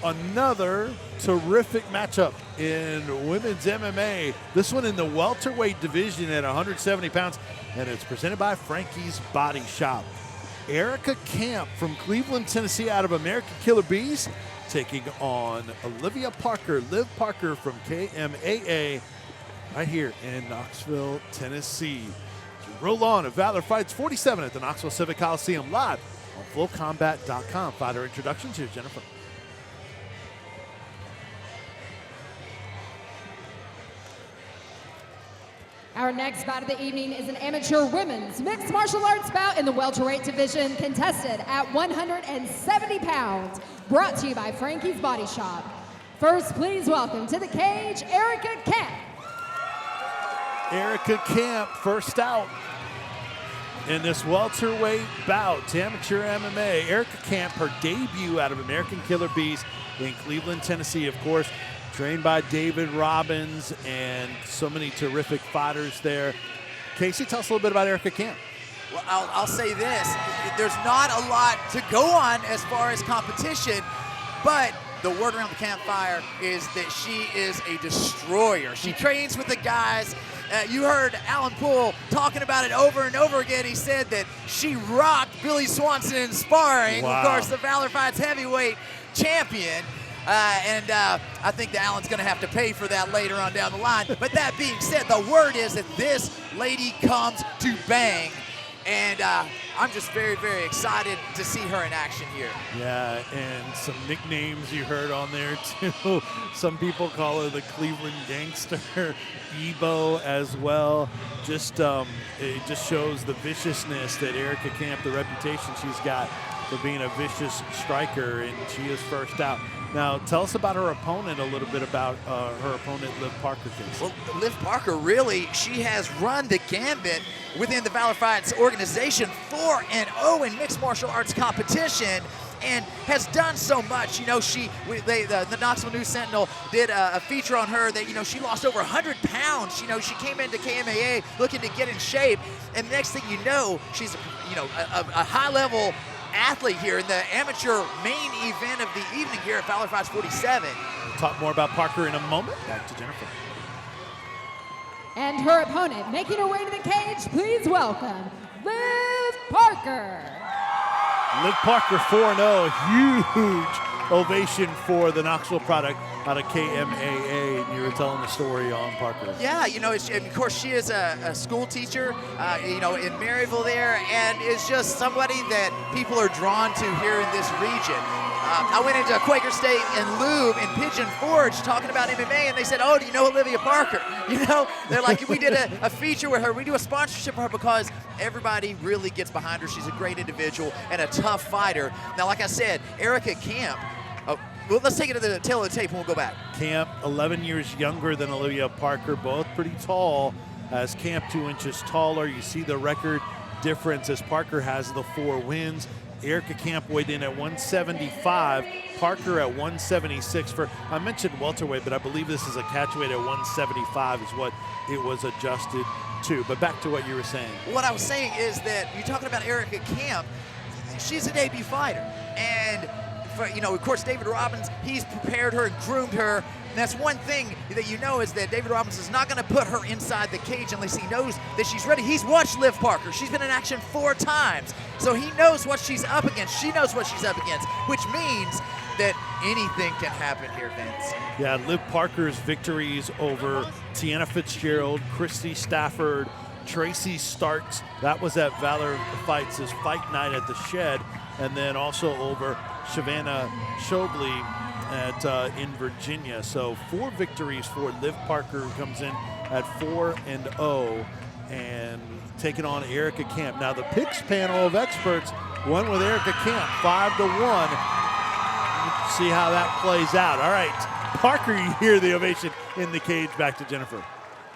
Another terrific matchup in women's MMA. This one in the welterweight division at 170 pounds, and it's presented by Frankie's Body Shop. Erica Camp from Cleveland, Tennessee, out of American Killer Bees, taking on Olivia Parker, Liv Parker from KMAA, right here in Knoxville, Tennessee. Roll on at Valor Fights 47 at the Knoxville Civic Coliseum, live on flowcombat.com. Fighter introductions, here's Jennifer. Our next bout of the evening is an amateur women's mixed martial arts bout in the welterweight division, contested at 170 pounds, brought to you by Frankie's Body Shop. First, please welcome to the cage, Erica Camp. Erica Camp, first out in this welterweight bout, amateur MMA. Erica Camp, her debut out of American Killer Bees in Cleveland, Tennessee, of course. Trained by David Robbins and so many terrific fighters there. Casey, tell us a little bit about Erica Camp. Well, I'll say this. There's not a lot to go on as far as competition, but the word around the campfire is that she is a destroyer. She trains with the guys. You heard Alan Poole talking about it over and over again. He said that she rocked Billy Swanson in sparring. Wow. Of course, the Valor Fights heavyweight champion. I think that Alan's going to have to pay for that later on down the line. But that being said, the word is that this lady comes to bang. And I'm just very, very excited to see her in action here. Yeah, and some nicknames you heard on there, too. Some people call her the Cleveland Gangster, Ebo as well. Just it just shows the viciousness that Erica Camp, the reputation she's got for being a vicious striker, and she is first out. Now, tell us about her opponent, a little bit about her opponent, Liv Parker. Well, Liv Parker, really, she has run the gambit within the Valor Fights organization, 4-0 in mixed martial arts competition, and has done so much. You know, the Knoxville News Sentinel did a feature on her that, you know, she lost over 100 pounds. You know, she came into KMAA looking to get in shape, and the next thing you know, she's, you know, a high-level athlete here in the amateur main event of the evening here at Valor Fights 47. We'll talk more about Parker in a moment. Back to Jennifer. And her opponent, making her way to the cage, please welcome Liv Parker. Liv Parker 4-0, huge ovation for the Knoxville product out of KMAA, and you were telling the story on Parker. Yeah, you know, and of course she is a school teacher, you know, in Maryville there, and is just somebody that people are drawn to here in this region. I went into Quaker State and Lube in Pigeon Forge talking about MMA, and they said, oh, do you know Olivia Parker? You know, they're like, we did a feature with her. We do a sponsorship for her because everybody really gets behind her. She's a great individual and a tough fighter. Now, like I said, Erica Camp, well, let's take it to the tail of the tape and we'll go back. Camp, 11 years younger than Olivia Parker, both pretty tall. As Camp 2 inches taller, you see the record difference as Parker has the 4 wins. Erica Camp weighed in at 175, Parker at 176. I mentioned welterweight, but I believe this is a catchweight at 175 is what it was adjusted to. But back to what you were saying. What I was saying is that you're talking about Erica Camp. She's a debut fighter, and you know, of course, David Robbins, he's prepared her and groomed her. And that's one thing that you know is that David Robbins is not going to put her inside the cage unless he knows that she's ready. He's watched Liv Parker. She's been in action 4 times. So he knows what she's up against. She knows what she's up against, which means that anything can happen here, Vince. Yeah, Liv Parker's victories over Tiana Fitzgerald, Christy Stafford, Tracy Starks, that was at Valor Fights' fight night at the Shed, and then also over Shavannah Shobley in Virginia. So 4 victories for Liv Parker, who comes in at 4-0 and taking on Erica Camp. Now the picks panel of experts went with Erica Camp 5-1. See how that plays out. All right, Parker, you hear the ovation in the cage. Back to Jennifer.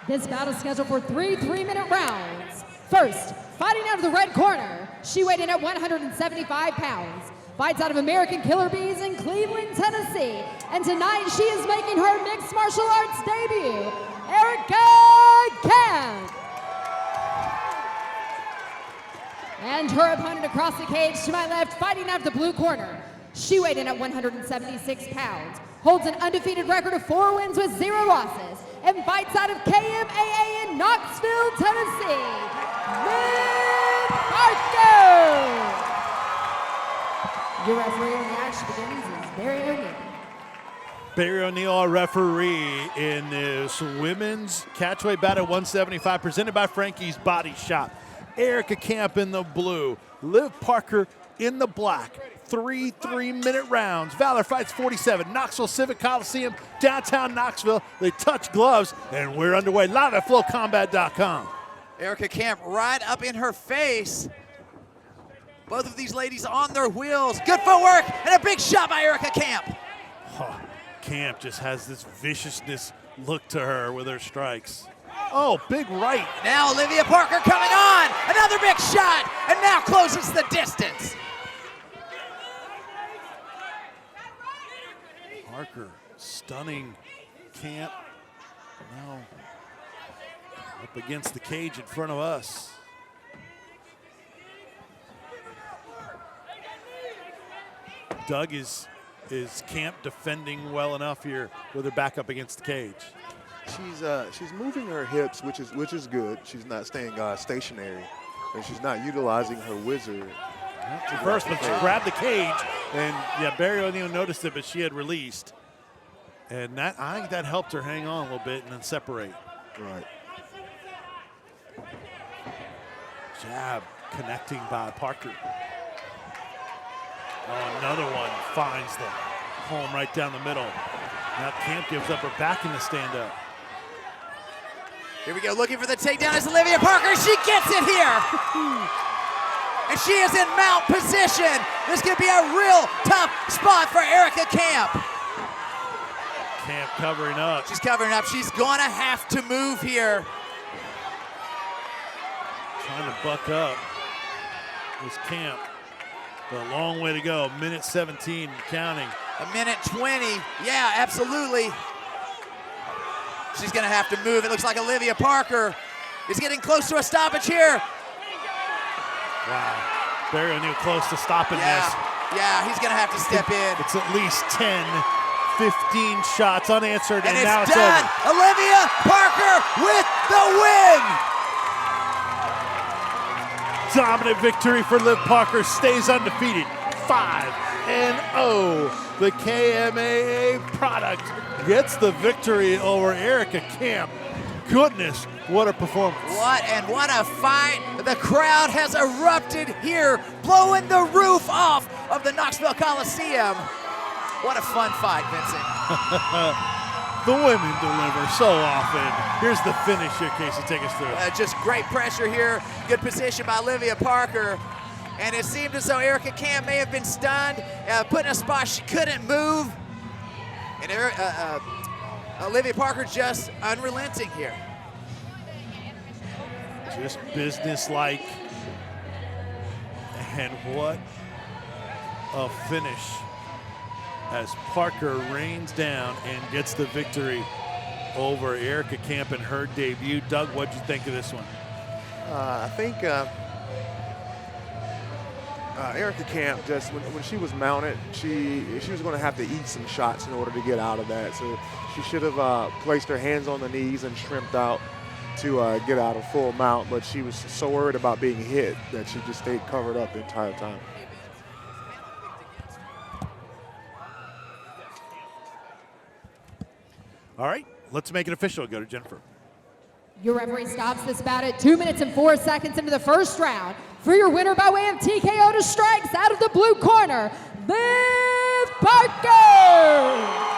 This battle is scheduled for 3 3-minute rounds. First, fighting out of the red corner, she weighed in at 175 pounds. Fights out of American Killer Bees in Cleveland, Tennessee. And tonight she is making her mixed martial arts debut, Erica Camp. And her opponent across the cage to my left, fighting out of the blue corner. She weighed in at 176 pounds, holds an undefeated record of 4 wins with 0 losses, and fights out of KMAA in Knoxville, Tennessee, Liv Parker. Your referee on the action begins is Barry O'Neill. Barry O'Neill, our referee in this women's catchweight bout at 175, presented by Frankie's Body Shop. Erica Camp in the blue, Liv Parker in the black. 3 3-minute rounds. Valor fights 47. Knoxville Civic Coliseum, downtown Knoxville. They touch gloves, and we're underway live at flowcombat.com. Erica Camp right up in her face. Both of these ladies on their wheels. Good footwork and a big shot by Erica Camp. Oh, Camp just has this viciousness look to her with her strikes. Oh, big right. Now Olivia Parker coming on. Another big shot, and now closes the distance. Parker stunning Camp. Now up against the cage in front of us. Doug, is Camp defending well enough here with her back up against the cage? She's moving her hips, which is good. She's not staying stationary, and she's not utilizing her whizzer. First, but she grabbed the cage, and yeah, Barry O'Neill noticed it, but she had released, and I think that helped her hang on a little bit and then separate. Right. Jab connecting by Parker. Oh, another one finds the home right down the middle. Now Camp gives up her back in the stand-up. Here we go, looking for the takedown is Olivia Parker. She gets it here. And she is in mount position. This could be a real tough spot for Erica Camp. Camp covering up. She's covering up. She's going to have to move here. Trying to buck up this Camp. But a long way to go. Minute 17 counting. A minute 20. Yeah, absolutely. She's going to have to move. It looks like Olivia Parker is getting close to a stoppage here. Wow. Barry O'Neill close to stopping this. Yeah, he's going to have to step in. It's at least 10, 15 shots unanswered, and it's now it's done. over. Olivia Parker with the win. Dominant victory for Liv Parker, stays undefeated. 5-0. The KMAA product gets the victory over Erica Camp. Goodness, what a performance. What a fight. The crowd has erupted here, blowing the roof off of the Knoxville Coliseum. What a fun fight, Vincent. The women deliver so often. Here's the finish here, Casey, take us through it. Just great pressure here. Good position by Olivia Parker. And it seemed as though Erica Camp may have been stunned, put in a spot she couldn't move. And Olivia Parker just unrelenting here. Just business-like. And what a finish as Parker rains down and gets the victory over Erica Camp in her debut. Doug, what'd you think of this one? I think Erica Camp, just when she was mounted, she was going to have to eat some shots in order to get out of that. So she should have placed her hands on the knees and shrimped out to get out of full mount. But she was so worried about being hit that she just stayed covered up the entire time. All right, let's make it official. Go to Jennifer. Your referee stops this bout at 2 minutes and 4 seconds into the first round. For your winner by way of TKO to strikes out of the blue corner, Liv Parker.